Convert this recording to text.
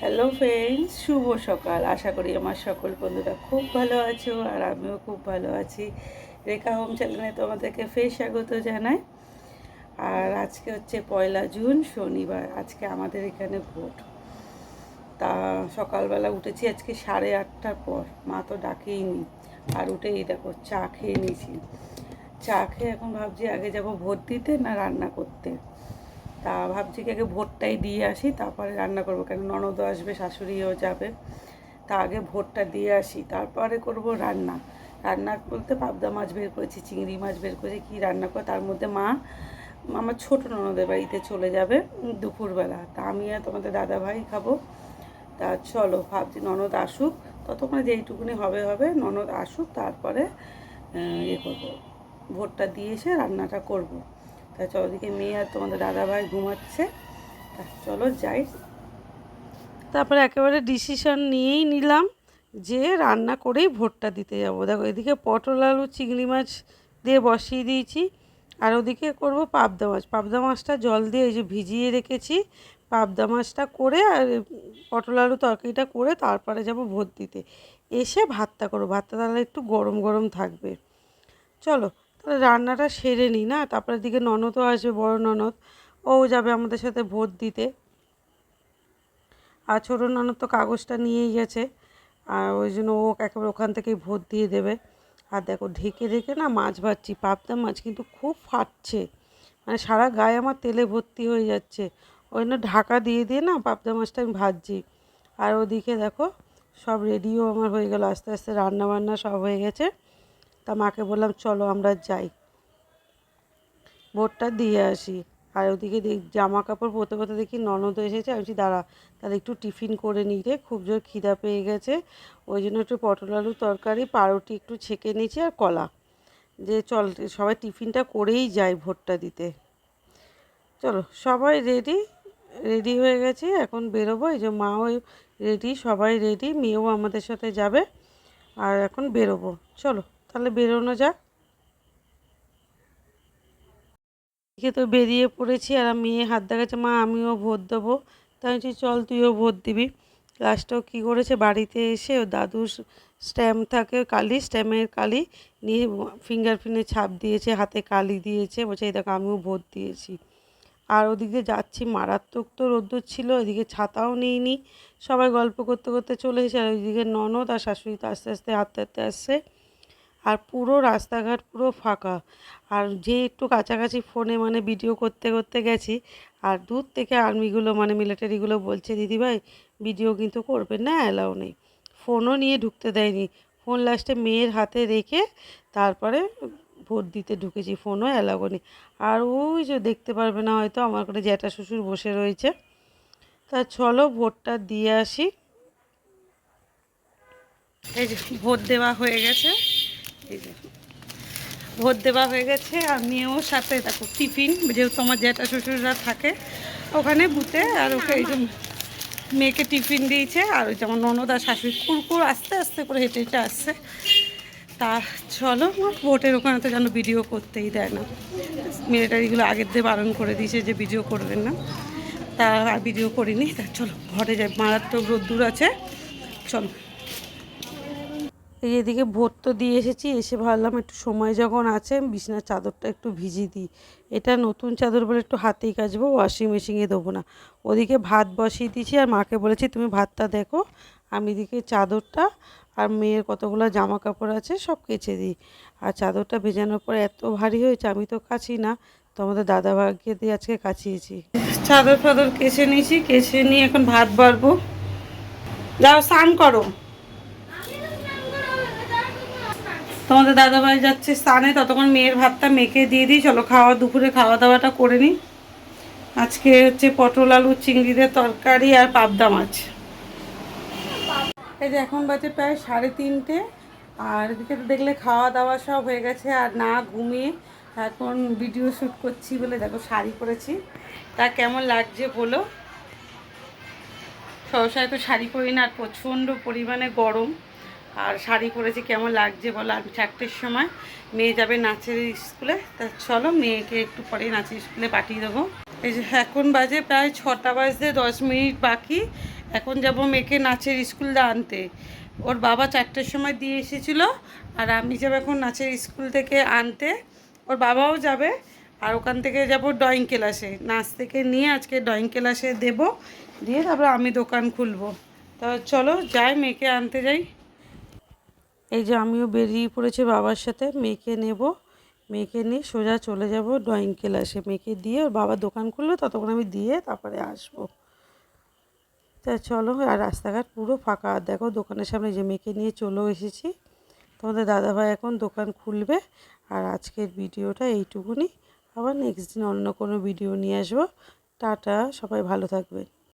Hello friends, শুভ সকাল। আশা করি আমার সকল বন্ধুরা খুব ভালো আছো আর আমিও খুব ভালো আছি। রেখা হোম চ্যানেলে তোমাদেরকে ফের স্বাগত জানাই। আর আজকে হচ্ছে 1 জুন, শনিবার। আজকে আমাদের এখানে ভোট। তা সকালবেলা উঠেছি আজকে 8:30টার পর, মা তো ডাকেই নি। আর উঠেই দেখো চা খেয়ে নিয়েছি। চা খেয়ে এখন ভাবছি আগে যাব ভোট দিতে না রান্না করতে। তা ভাবছি কি আগে ভোটটাই দিয়ে আসি, তারপরে রান্না করবো, কেন ননদও আসবে, শাশুড়িও যাবে। তা আগে ভোটটা দিয়ে আসি, তারপরে করব রান্না। রান্না বলতে পাবদা মাছ বের করেছি, চিংড়ি মাছ বের করেছি, কী রান্না করে তার মধ্যে মা আমার ছোটো ননদের বাড়িতে চলে যাবে দুপুরবেলা। তা আমি আর তোমাদের দাদাভাই খাবো। তা চলো, ভাবছি ননদ আসুক, ততক্ষণে যেইটুকুনি হবে হবে, ননদ আসুক তারপরে ইয়ে করবো, ভোটটা দিয়ে এসে রান্নাটা করব। তা চলো, দিকে মেয়ে আর তোমাদের দাদাভাই ঘুমাচ্ছে। তা চলো যাই। তারপরে একেবারে ডিসিশন নিয়েই নিলাম যে রান্না করেই ভোটটা দিতে যাব। দেখো, এদিকে পটল আলু চিংড়ি মাছ দিয়ে বসিয়ে দিয়েছি, আর ওদিকে করব পাবদা মাছ। পাবদা মাছটা জল দিয়ে এই যে ভিজিয়ে রেখেছি। পাবদা মাছটা করে আর পটল আলু তরকারিটা করে তারপরে যাব ভোট দিতে। এসে ভাতটা করবো, ভাতটা তাহলে একটু গরম গরম থাকবে। চলো তাহলে রান্নাটা সেরে নিই না, তারপরে দিকে ননদও আসবে, বড় ননদ, ও যাবে আমাদের সাথে ভোট দিতে। আর ছোটো ননদ তো কাগজটা নিয়েই গেছে, আর ওই জন্য ও একেবারে ওখান থেকেই ভোট দিয়ে দেবে। আর দেখো ঢেকে ঢেকে না মাছ ভাজছি, পাবদা মাছ কিন্তু খুব ফাটছে, মানে সারা গায়ে আমার তেলে ভর্তি হয়ে যাচ্ছে। ওই জন্য ঢাকা দিয়ে দিয়ে না পাবদা মাছটা আমি ভাজছি। আর ওদিকে দেখো সব রেডিও আমার হয়ে গেল, আস্তে আস্তে রান্না বান্না সব হয়ে গেছে। তা মাকে বললাম চলো আমরা যাই, ভোটটা দিয়ে আসি। আর ওদিকে জামা কাপড় পরতে পরতে দেখি ননদ এসেছে। আমি বলছি দাঁড়া, তাহলে একটু টিফিন করে নিই রে, খুব জোর খিদা পেয়ে গেছে। ওই জন্য একটু পটল আলু তরকারি, পাউরুটি একটু ছেঁকে নিয়েছি আর কলা, যে চল সবাই টিফিনটা করেই যায় ভোটটা দিতে। চলো সবাই রেডি রেডি হয়ে গেছি, এখন বেরোবো। এই যে মাও রেডি, সবাই রেডি, মেয়েও আমাদের সাথে যাবে। আর এখন বেরোবো, চলো তাহলে বেরোনো যাক। এদিকে তো বেরিয়ে পড়েছি, আর মেয়ে হাত দেখাচ্ছে, মা আমিও ভোট দেবো। তাই বলছি চল তুইও ভোট দিবি। লাস্টেও কী করেছে, বাড়িতে এসে ও দাদুর স্ট্যাম্প থাকে, কালি, স্ট্যাম্পের কালি নিয়ে ফিঙ্গারপ্রিন্টে ছাপ দিয়েছে, হাতে কালি দিয়েছে, বলছে এই দেখো আমিও ভোট দিয়েছি। আর ওদিকে যাচ্ছি, মারাত্মক তো রোদ্দুর ছিল, এদিকে ছাতাও নিইনি। সবাই গল্প করতে করতে চলে এসে, আর ওইদিকে ননদ আর শাশুড়ি তো আস্তে আস্তে হাঁটতে হাঁটতে আসছে। আর পুরো রাস্তাঘাট পুরো ফাঁকা। আর যে একটু কাছাকাছি ফোনে মানে ভিডিও করতে করতে গেছি, আর দূর থেকে আর্মিগুলো মানে মিলিটারিগুলো বলছে দিদিভাই ভিডিও কিন্তু করবেন না, অ্যালাউ নেই। ফোনও নিয়ে ঢুকতে দেয়নি, ফোন লাস্টে মেয়ের হাতে রেখে তারপরে ভোট দিতে ঢুকেছি, ফোনও অ্যালাউ নেই। আর ওই যে দেখতে পারবে না হয়তো, আমার করে জ্যাঠা শ্বশুর বসে রয়েছে। তা চলো ভোটটা দিয়ে আসি। এই যে ভোট দেওয়া হয়ে গেছে, এই যে ভোট দেওয়া হয়ে গেছে। আর মেয়েও সাথে দেখো টিফিন, যেহেতু আমার জ্যাঠা শ্বশুররা থাকে ওখানে বুথে, আর ওকে এই যে মেয়েকে টিফিন দিয়েছে। আর ওই যেমন ননদ আর শাশুড়ি কুরকুর আস্তে আস্তে করে হেঁটে হেঁটে আসছে। তা চলো, ভোটের ওখানে তো যেন ভিডিও করতেই দেয় না, মিলিটারিগুলো আগের দিয়ে বারণ করে দিয়েছে যে ভিডিও করবেন না। তা আর ভিডিও করিনি। তা চলো ঘরে যাই, মারাত্মক রোদ্দুর আছে, চলো। এই এদিকে ভোট তো দিয়ে এসেছি, এসে ভাবলাম একটু সময় যখন আছে বিছানার চাদরটা একটু ভিজিয়ে দিই। এটা নতুন চাদর বলে একটু হাতেই কাচবো, ওয়াশিং মেশিনে দেবো না। ওদিকে ভাত বসিয়ে দিয়েছি, আর মাকে বলেছি তুমি ভাতটা দেখো, আমি এদিকে চাদরটা আর মেয়ের কতগুলো জামা কাপড় আছে সব কেচে দিই। আর চাদরটা ভেজানোর পর এত ভারী হয়েছে, আমি তো কাচি না, তো আমাদের দাদা ভাইকে দিয়ে আজকে কাচিয়েছি। চাদর ফাদর কেচে নিয়েছি, কেচে নিয়ে এখন ভাত বাড়বো। যাও স্নান করো। তোমাদের দাদাভাই যাচ্ছে স্নানে, ততক্ষণ মেয়ের ভাতটা মেখে দিয়ে দিই। চলো দুপুরে খাওয়া দাওয়াটা করে নিই। আজকে হচ্ছে পটল আলু চিংড়ি দিয়ে তরকারি আর পাবদা মাছ। এই যে এখন বাজে প্রায় 3:30, আর এদিকে তো দেখলে খাওয়া দাওয়া সব হয়ে গেছে। আর না ঘুমিয়ে এখন ভিডিও শ্যুট করছি বলে দেখো শাড়ি পরেছি। তা কেমন লাগছে বলো। সবসময় তো শাড়ি পরি না, আর প্রচণ্ড পরিমাণে গরম, আর শাড়ি পরেছি কেমন লাগছে বলো। আর 4টের সময় মেয়ে যাবে নাচের স্কুলে, তা চলো মেয়েকে একটু পরে নাচের স্কুলে পাঠিয়ে দেবো। এই যে এখন বাজে প্রায় 6টা বাজতে 10 মিনিট বাকি। এখন যাব মেয়েকে নাচের স্কুল আনতে। ওর বাবা 4টের সময় দিয়ে এসেছিল, আর আমি যাব এখন নাচের স্কুল থেকে আনতে। ওর বাবাও যাবে, আর ওখান থেকে যাব ড্রয়িং ক্লাসে। নাচ থেকে নিয়ে আজকে ড্রয়িং ক্লাসে দেব, দিয়ে তারপর আমি দোকান খুলবো। তা চলো যাই, মেয়েকে আনতে যাই। এই যে আমিও বেরিয়ে পড়েছি বাবার সাথে, মেয়েকে নেব। মেয়েকে নিয়ে সোজা চলে যাব ড্রয়িং ক্লাসে। মেয়েকে দিয়ে ওর বাবা দোকান খুলবে, ততক্ষণ আমি দিয়ে তারপরে আসবো। তা চলো, আর রাস্তাঘাট পুরো ফাঁকা। আর দেখো দোকানের সামনে যে মেয়েকে নিয়ে চলেও এসেছি। তোমাদের দাদাভাই এখন দোকান খুলবে। আর আজকের ভিডিওটা এইটুকুনি। আবার নেক্সট দিন অন্য কোনো ভিডিও নিয়ে আসবো। টাটা, সবাই ভালো থাকবে।